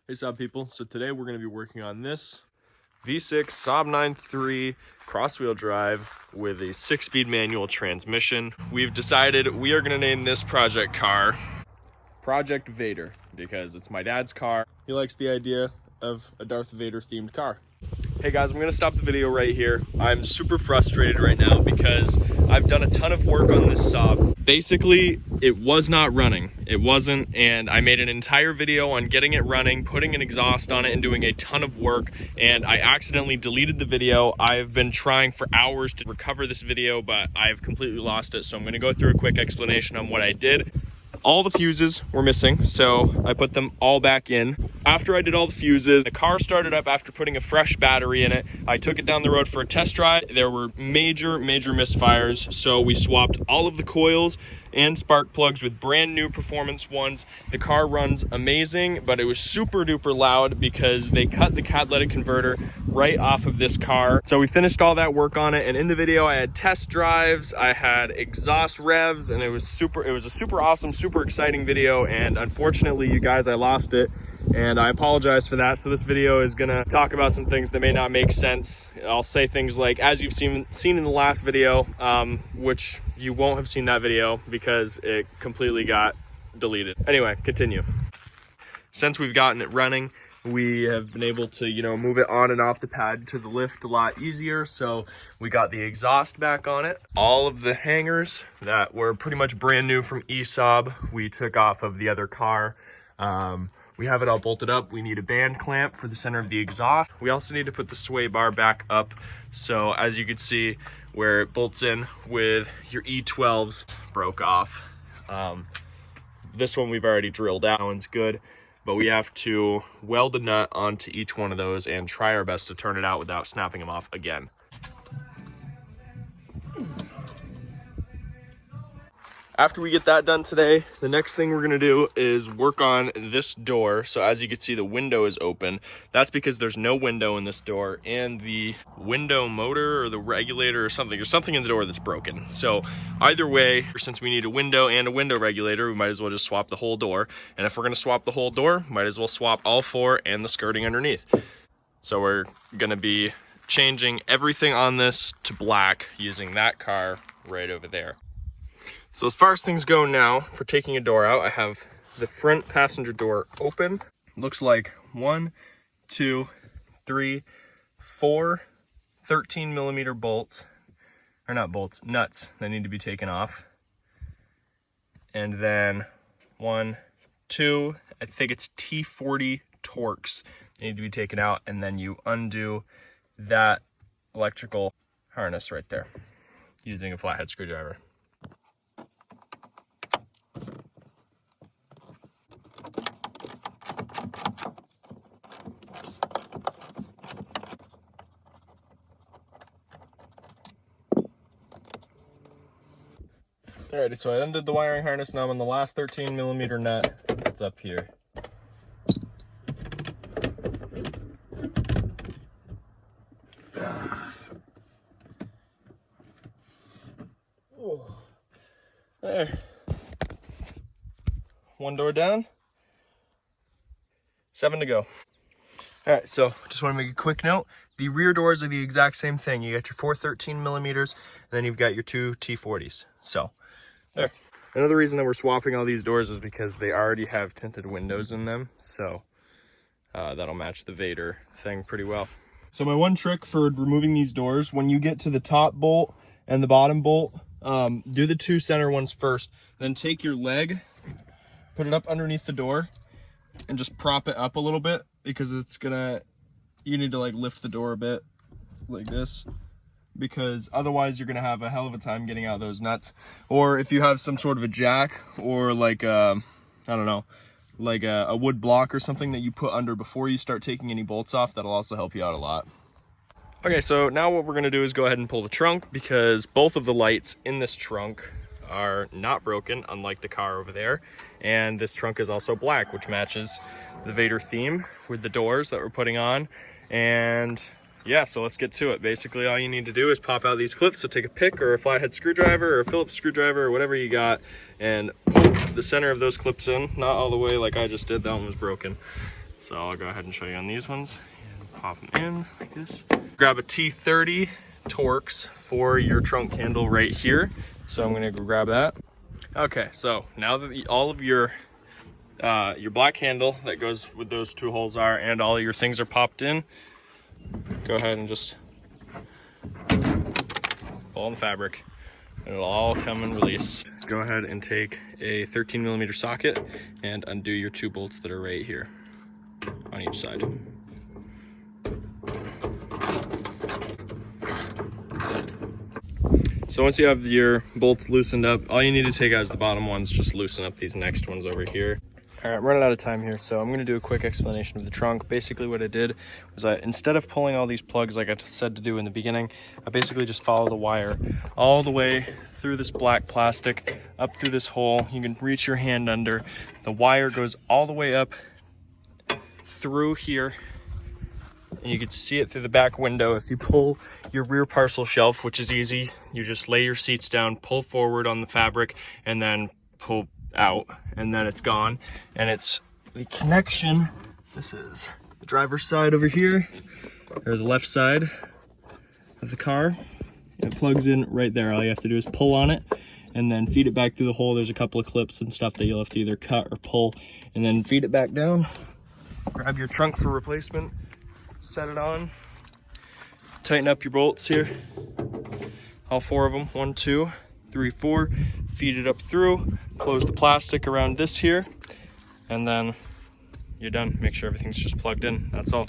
Hey Saab people, so today we're going to be working on this V6 Saab 9.3 cross-wheel drive with a 6-speed manual transmission. We've decided we are going to name this project car Project Vader because it's my dad's car. He likes the idea of a Darth Vader themed car. Hey guys, I'm going to stop the video right here. I'm super frustrated right now because I've done a ton of work on this Saab. Basically, it was not running. It wasn't, and I made an entire video on getting it running, putting an exhaust on it, and doing a ton of work, and I accidentally deleted the video. I've been trying for hours to recover this video, but I've completely lost it, so I'm going to go through a quick explanation on what I did. All the fuses were missing, so I put them all back in. After I did all the fuses, the car started up after putting a fresh battery in it. I took it down the road for a test drive. There were major misfires, so we swapped all of the coils and spark plugs with brand new performance ones. The car runs amazing, but it was super duper loud because they cut the catalytic converter right off of this car. So we finished all that work on it, and in the video I had test drives, I had exhaust revs, and it was a super awesome, super exciting video. And unfortunately, you guys, I lost it, and I apologize for that. So this video is gonna talk about some things that may not make sense. I'll say things like, as you've seen in the last video, which you won't have seen that video because it completely got deleted. Anyway, continue. Since we've gotten it running, we have been able to, move it on and off the pad to the lift a lot easier. So we got the exhaust back on it. All of the hangers that were pretty much brand new from Saab, we took off of the other car. We have it all bolted up. We need a band clamp for the center of the exhaust. We also need to put the sway bar back up. So as you can see, where it bolts in with your E12s broke off. This one we've already drilled out. That one's good, but we have to weld a nut onto each one of those and try our best to turn it out without snapping them off again. After we get that done today, the next thing we're gonna do is work on this door. So as you can see, the window is open. That's because there's no window in this door, and the window motor or the regulator or something, there's something in the door that's broken. So either way, since we need a window and a window regulator, we might as well just swap the whole door. And if we're gonna swap the whole door, might as well swap all four and the skirting underneath. So we're gonna be changing everything on this to black using that car right over there. So as far as things go now, for taking a door out, I have the front passenger door open. Looks like 1, 2, 3, 4 13mm bolts, or not bolts, nuts that need to be taken off. And then 1, 2, I think it's T40 Torx need to be taken out, and then you undo that electrical harness right there using a flathead screwdriver. Alrighty, so I undid the wiring harness. Now I'm on the last 13mm nut. It's up here. There. One door down. 7 to go. All right, so just want to make a quick note. The rear doors are the exact same thing. You got your 4 13mm, and then you've got your 2 T40s. So there. Another reason that we're swapping all these doors is because they already have tinted windows in them. So that'll match the Vader thing pretty well. So my one trick for removing these doors, when you get to the top bolt and the bottom bolt, do the 2 center ones first. Then take your leg, put it up underneath the door, and just prop it up a little bit, because you need to like lift the door a bit like this, because otherwise you're gonna have a hell of a time getting out those nuts. Or if you have some sort of a jack or like I don't know, like a wood block or something that you put under before you start taking any bolts off, that'll also help you out a lot. Okay, so now what we're gonna do is go ahead and pull the trunk, because both of the lights in this trunk are not broken, unlike the car over there. And this trunk is also black, which matches the Vader theme with the doors that we're putting on. And yeah, so let's get to it. Basically, all you need to do is pop out these clips. So take a pick or a flathead screwdriver or a Phillips screwdriver or whatever you got, and poke the center of those clips in. Not all the way like I just did, that one was broken. So I'll go ahead and show you on these ones and pop them in like this. Grab a T30 Torx for your trunk handle right here. So I'm gonna go grab that. Okay, so now that all of your black handle that goes with those two holes are, and all of your things are popped in, go ahead and just pull on the fabric and it'll all come and release. Go ahead and take a 13mm socket and undo your 2 bolts that are right here on each side. So once you have your bolts loosened up, all you need to take out is the bottom ones. Just loosen up these next ones over here. All right, I'm running out of time here, so I'm gonna do a quick explanation of the trunk. Basically what I did was instead of pulling all these plugs like I said to do in the beginning, I basically just follow the wire all the way through this black plastic, up through this hole. You can reach your hand under. The wire goes all the way up through here, and you can see it through the back window. If you pull your rear parcel shelf, which is easy, you just lay your seats down, pull forward on the fabric, and then pull out, and then it's gone. And it's the connection. This is the driver's side over here, or the left side of the car. It plugs in right there. All you have to do is pull on it and then feed it back through the hole. There's a couple of clips and stuff that you'll have to either cut or pull, and then feed it back down. Grab your trunk for replacement, set it on, tighten up your bolts here, all 4 of them, 1, 2, 3, 4, feed it up through, close the plastic around this here, and then you're done. Make sure everything's just plugged in, that's all.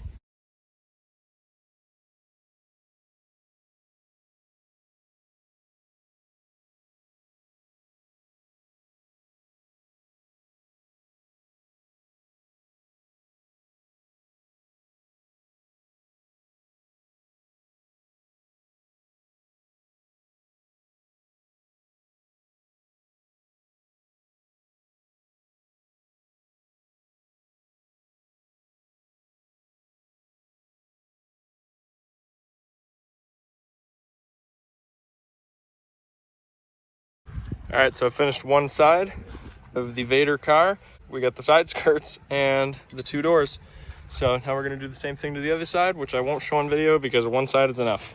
All right, so I finished one side of the Vader car. We got the side skirts and the 2 doors. So now we're gonna do the same thing to the other side, which I won't show on video because one side is enough.